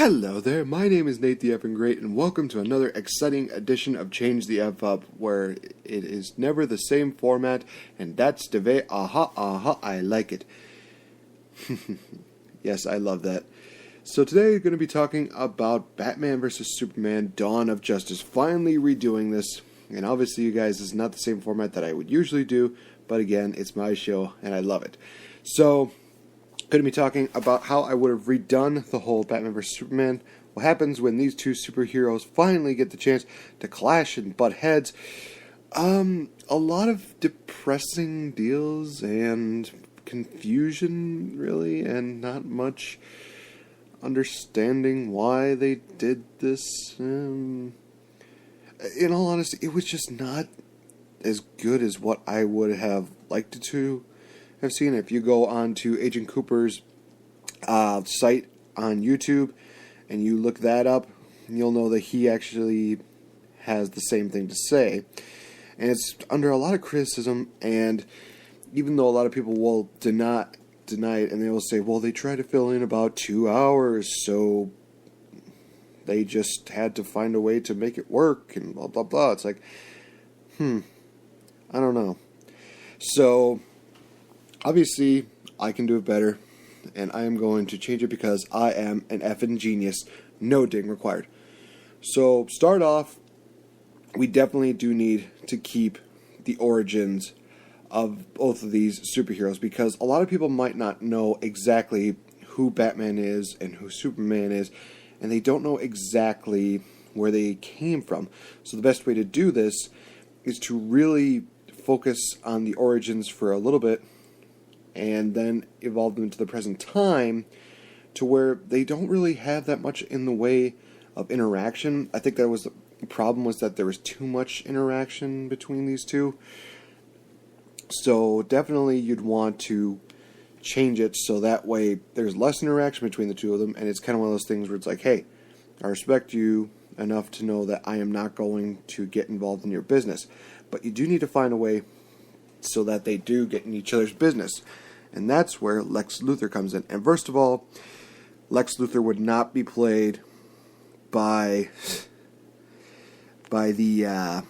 Hello there, my name is Nate the Effing Great, and welcome to another exciting edition of Change the F Up, where it is never the same format, and that's the way, I like it. Yes, I love that. So today we're going to be talking about Batman vs. Superman, Dawn of Justice, finally redoing this, and obviously you guys, this is not the same format that I would usually do, but again, it's my show, and I love it. So, going to be talking about how I would have redone the whole Batman vs. Superman. What happens when these two superheroes finally get the chance to clash and butt heads. A lot of depressing deals and confusion, really, and not much understanding why they did this. In all honesty, it was just not as good as what I would have liked it to have seen. If you go on to Agent Cooper's site on YouTube and you look that up, you'll know that he actually has the same thing to say. And it's under a lot of criticism, and even though a lot of people will deny it, and they will say, well, they tried to fill in about 2 hours, so they just had to find a way to make it work, and blah, blah, blah. It's like, I don't know. So, obviously, I can do it better, and I am going to change it because I am an effing genius. No ding required. So, start off, we definitely do need to keep the origins of both of these superheroes, because a lot of people might not know exactly who Batman is and who Superman is, and they don't know exactly where they came from. So the best way to do this is to really focus on the origins for a little bit, and then evolve them to the present time, to where they don't really have that much in the way of interaction. I think that was the problem, was that there was too much interaction between these two. So definitely you'd want to change it so that way there's less interaction between the two of them, and it's kind of one of those things where it's like, hey, I respect you enough to know that I am not going to get involved in your business. But you do need to find a way so that they do get in each other's business. And that's where Lex Luthor comes in. And first of all, Lex Luthor would not be played by the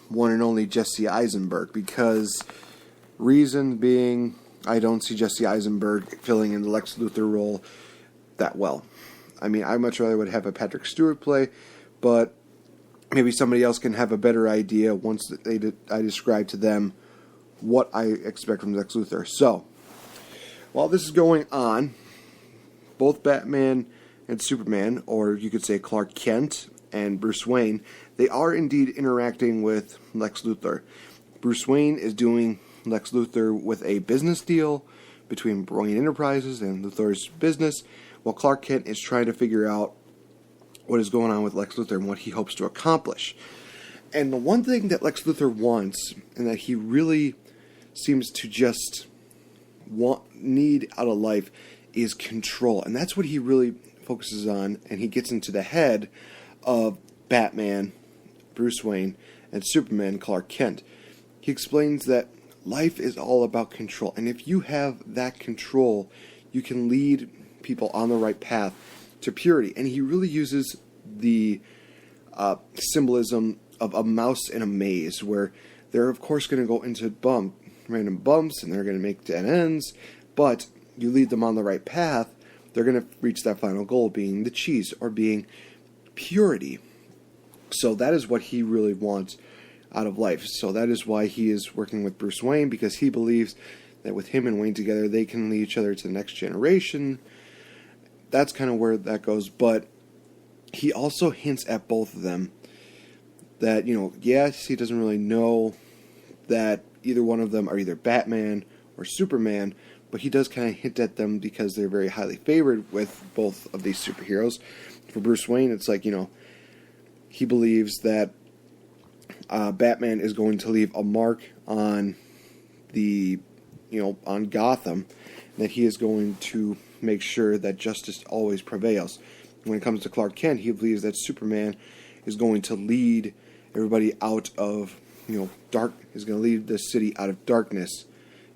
one and only Jesse Eisenberg, because reason being, I don't see Jesse Eisenberg filling in the Lex Luthor role that well. I mean, I much rather would have a Patrick Stewart play, but maybe somebody else can have a better idea once I describe to them what I expect from Lex Luthor. So, while this is going on, both Batman and Superman, or you could say Clark Kent and Bruce Wayne, they are indeed interacting with Lex Luthor. Bruce Wayne is doing Lex Luthor with a business deal between Wayne Enterprises and Luthor's business, while Clark Kent is trying to figure out what is going on with Lex Luthor and what he hopes to accomplish. And the one thing that Lex Luthor wants, and that he really seems to just need out of life, is control. And that's what he really focuses on, and he gets into the head of Batman, Bruce Wayne, and Superman, Clark Kent. He explains that life is all about control, and if you have that control, you can lead people on the right path to purity. And he really uses the symbolism of a mouse in a maze, where they're of course going to go into random bumps, and they're going to make dead ends, but you lead them on the right path, they're going to reach that final goal, being the cheese, or being purity. So that is what he really wants out of life. So that is why he is working with Bruce Wayne, because he believes that with him and Wayne together, they can lead each other to the next generation. That's kind of where that goes. But he also hints at both of them that, yes, he doesn't really know that either one of them are either Batman or Superman, but he does kind of hint at them because they're very highly favored with both of these superheroes. For Bruce Wayne, it's like, he believes that Batman is going to leave a mark on on Gotham, that he is going to make sure that justice always prevails. When it comes to Clark Kent, he believes that Superman is going to lead everybody out of, dark, is going to lead the city out of darkness,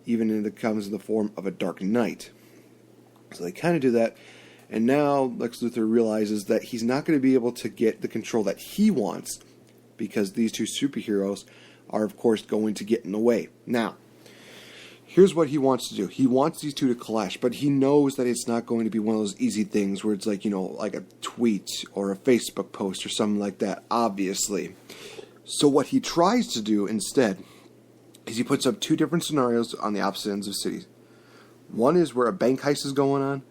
even if it comes in the form of a dark night. So they kind of do that, And now Lex Luthor realizes that he's not going to be able to get the control that he wants because these two superheroes are, of course, going to get in the way. Now, here's what he wants to do. He wants these two to clash, but he knows that it's not going to be one of those easy things where it's like, like a tweet or a Facebook post or something like that, obviously. So what he tries to do instead is he puts up two different scenarios on the opposite ends of cities. One is where a bank heist is going on,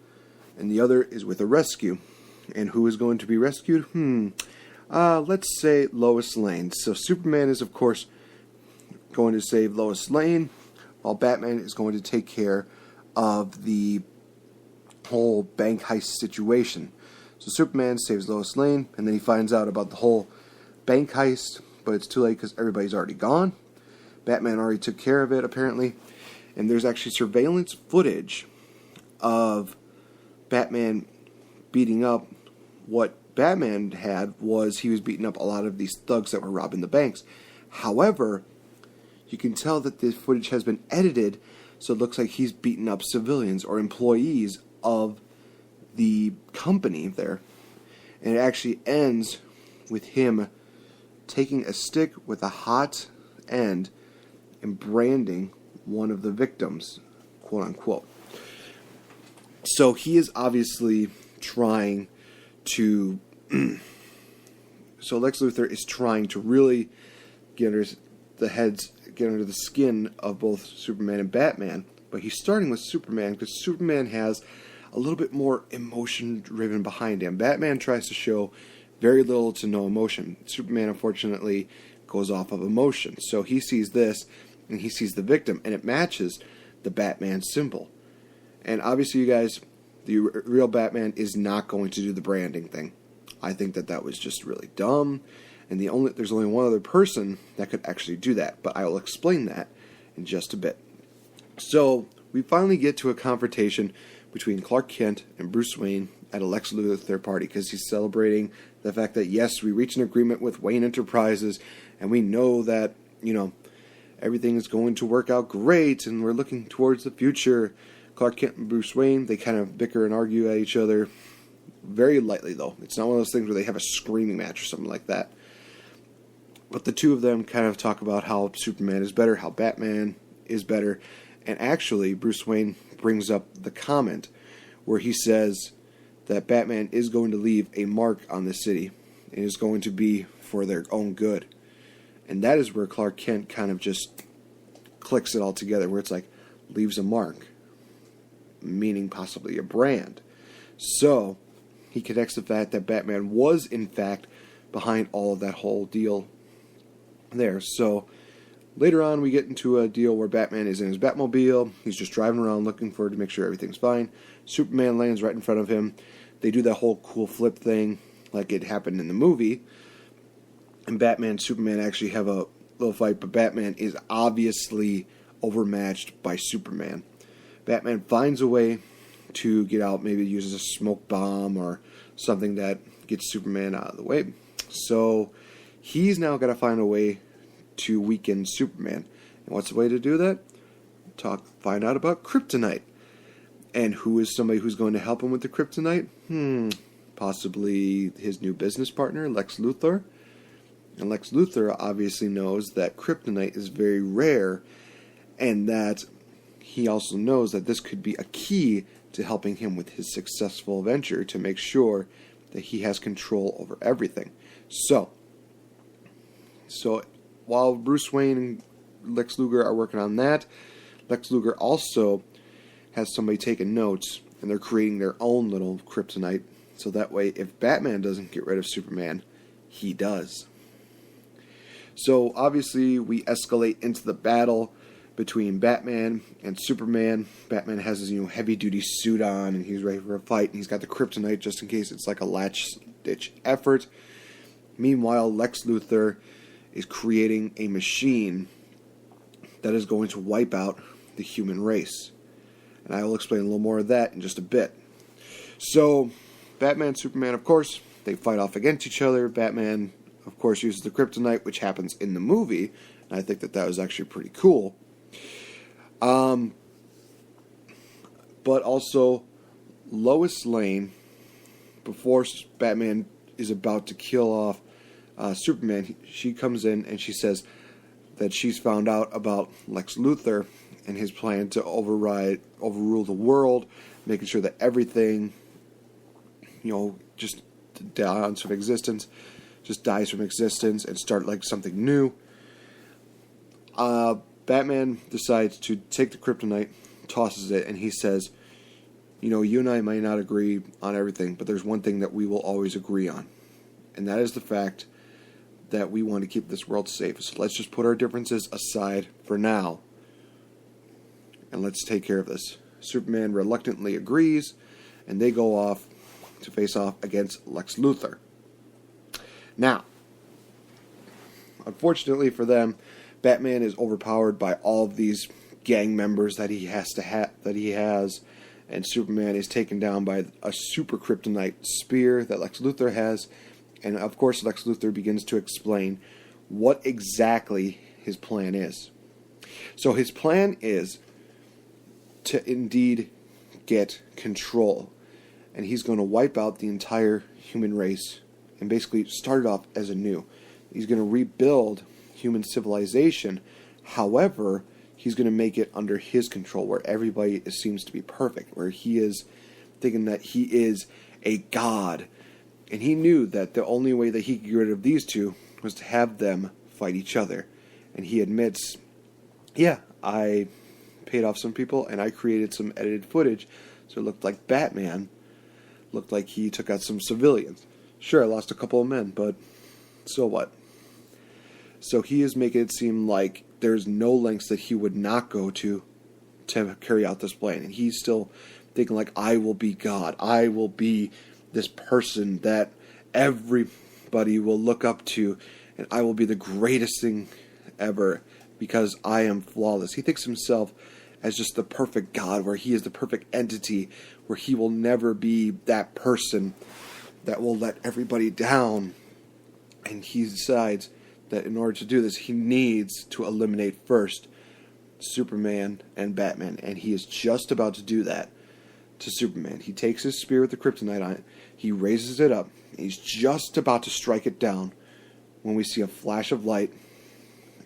and the other is with a rescue. And who is going to be rescued? Let's say Lois Lane. So Superman is, of course, going to save Lois Lane, while Batman is going to take care of the whole bank heist situation. So Superman saves Lois Lane, and then he finds out about the whole bank heist, but it's too late because everybody's already gone. Batman already took care of it, apparently. And there's actually surveillance footage of Batman beating up. What Batman had was he was beating up a lot of these thugs that were robbing the banks. However, you can tell that this footage has been edited, so it looks like he's beating up civilians or employees of the company there. And it actually ends with him taking a stick with a hot end and branding one of the victims, quote unquote. So he is obviously trying to so Lex Luthor is trying to really get under the skin of both Superman and Batman, but he's starting with Superman because Superman has a little bit more emotion driven behind him. Batman tries to show very little to no emotion. Superman, unfortunately, goes off of emotion. So he sees this, and he sees the victim, and it matches the Batman symbol. And obviously, you guys, the real Batman is not going to do the branding thing. I think that was just really dumb, and there's only one other person that could actually do that, but I will explain that in just a bit. So, we finally get to a confrontation between Clark Kent and Bruce Wayne at a Lex Luthor party, because he's celebrating the fact that, yes, we reached an agreement with Wayne Enterprises, and we know that, everything is going to work out great, and we're looking towards the future. Clark Kent and Bruce Wayne, they kind of bicker and argue at each other very lightly, though. It's not one of those things where they have a screaming match or something like that. But the two of them kind of talk about how Superman is better, how Batman is better, and actually Bruce Wayne brings up the comment where he says that Batman is going to leave a mark on the city and is going to be for their own good. And that is where Clark Kent kind of just clicks it all together, where it's like, leaves a mark, meaning possibly a brand. So, he connects the fact that Batman was, in fact, behind all of that whole deal there. So, later on, we get into a deal where Batman is in his Batmobile. He's just driving around looking to make sure everything's fine. Superman lands right in front of him. They do that whole cool flip thing like it happened in the movie. And Batman and Superman actually have a little fight, but Batman is obviously overmatched by Superman. Batman finds a way to get out, maybe uses a smoke bomb or something that gets Superman out of the way. So he's now got to find a way to weaken Superman. And what's the way to do that? Find out about kryptonite. And who is somebody who's going to help him with the kryptonite? Possibly his new business partner, Lex Luthor. And Lex Luthor obviously knows that kryptonite is very rare, and that he also knows that this could be a key to helping him with his successful venture to make sure that he has control over everything. So while Bruce Wayne and Lex Luthor are working on that, Lex Luthor also has somebody taking notes, and they're creating their own little kryptonite, so that way if Batman doesn't get rid of Superman, he does. So obviously we escalate into the battle between Batman and Superman. Batman has his heavy duty suit on, and he's ready for a fight, and he's got the kryptonite just in case it's like a last ditch effort. Meanwhile, Lex Luthor is creating a machine that is going to wipe out the human race. And I will explain a little more of that in just a bit. So Batman and Superman, of course, they fight off against each other. Batman, of course, uses the kryptonite, which happens in the movie, and I think that was actually pretty cool. But also, Lois Lane before Batman is about to kill off Superman, she comes in and she says that she's found out about Lex Luthor and his plan to overrule the world, making sure that everything, just dies from existence, and start like something new. Batman decides to take the kryptonite, tosses it, and he says, you and I might not agree on everything, but there's one thing that we will always agree on, and that is the fact that we want to keep this world safe. So let's just put our differences aside for now, and let's take care of this. Superman reluctantly agrees, and they go off to face off against Lex Luthor. Now, unfortunately for them, Batman is overpowered by all of these gang members that he has, and Superman is taken down by a super kryptonite spear that Lex Luthor has, and of course Lex Luthor begins to explain what exactly his plan is. So his plan is to indeed get control, and he's going to wipe out the entire human race and basically start it off as anew. He's going to rebuild human civilization. However, he's going to make it under his control, where everybody seems to be perfect, where he is thinking that he is a god. And he knew that the only way that he could get rid of these two was to have them fight each other. And he admits, yeah, I paid off some people and I created some edited footage so it looked like Batman looked like he took out some civilians. Sure, I lost a couple of men, but so what? So he is making it seem like there's no lengths that he would not go to carry out this plan. And he's still thinking like, I will be God. I will be this person that everybody will look up to. And I will be the greatest thing ever because I am flawless. He thinks himself as just the perfect God, where he is the perfect entity, where he will never be that person that will let everybody down. And he decides that in order to do this, he needs to eliminate first Superman and Batman. And he is just about to do that to Superman. He takes his spear with the kryptonite on it, he raises it up, and he's just about to strike it down when we see a flash of light,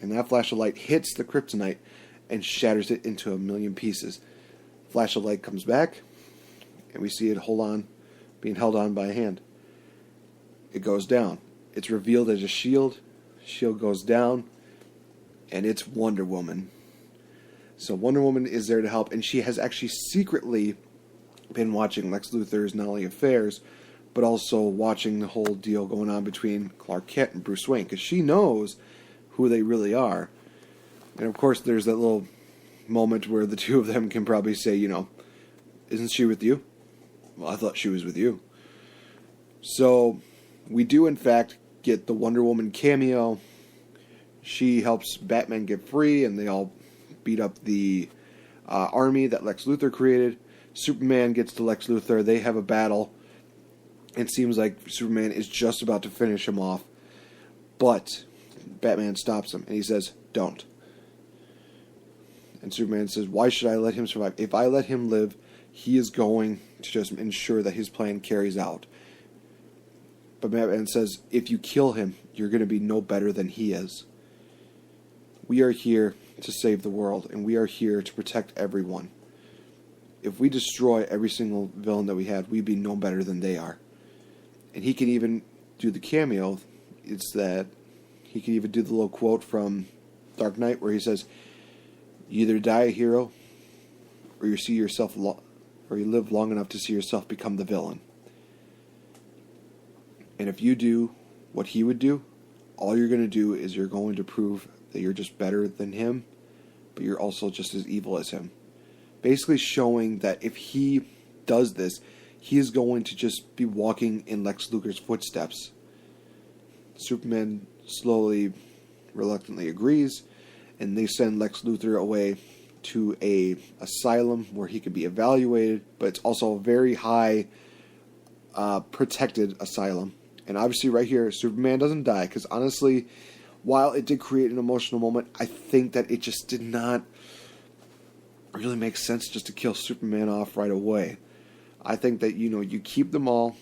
and that flash of light hits the kryptonite and shatters it into a million pieces. Flash of light comes back, and we see it being held on by a hand. It goes down. It's revealed as a shield. Shield goes down, and it's Wonder Woman. So Wonder Woman is there to help, and she has actually secretly been watching Lex Luthor's not only affairs, but also watching the whole deal going on between Clark Kent and Bruce Wayne, because she knows who they really are. And of course there's that little moment where the two of them can probably say, isn't she with you? Well, I thought she was with you. So we do in fact get the Wonder Woman cameo. She helps Batman get free, and they all beat up the army that Lex Luthor created. Superman gets to Lex Luthor. They have a battle. It seems like Superman is just about to finish him off, but Batman stops him, and he says, don't. And Superman says, why should I let him survive? If I let him live, he is going to just ensure that his plan carries out. But Batman says, if you kill him, you're going to be no better than he is. We are here to save the world, and we are here to protect everyone. If we destroy every single villain that we had, we'd be no better than they are. And he can even do the cameo. It's that he can even do the little quote from Dark Knight where he says, you either die a hero, or you live long enough to see yourself become the villain. And if you do what he would do, all you're going to do is you're going to prove that you're just better than him, but you're also just as evil as him. Basically showing that if he does this, he is going to just be walking in Lex Luthor's footsteps. Superman slowly, reluctantly agrees, and they send Lex Luthor away to a asylum where he could be evaluated, but it's also a very high protected asylum. And obviously right here, Superman doesn't die, because honestly, while it did create an emotional moment, I think that it just did not really make sense just to kill Superman off right away. I think that, you keep them all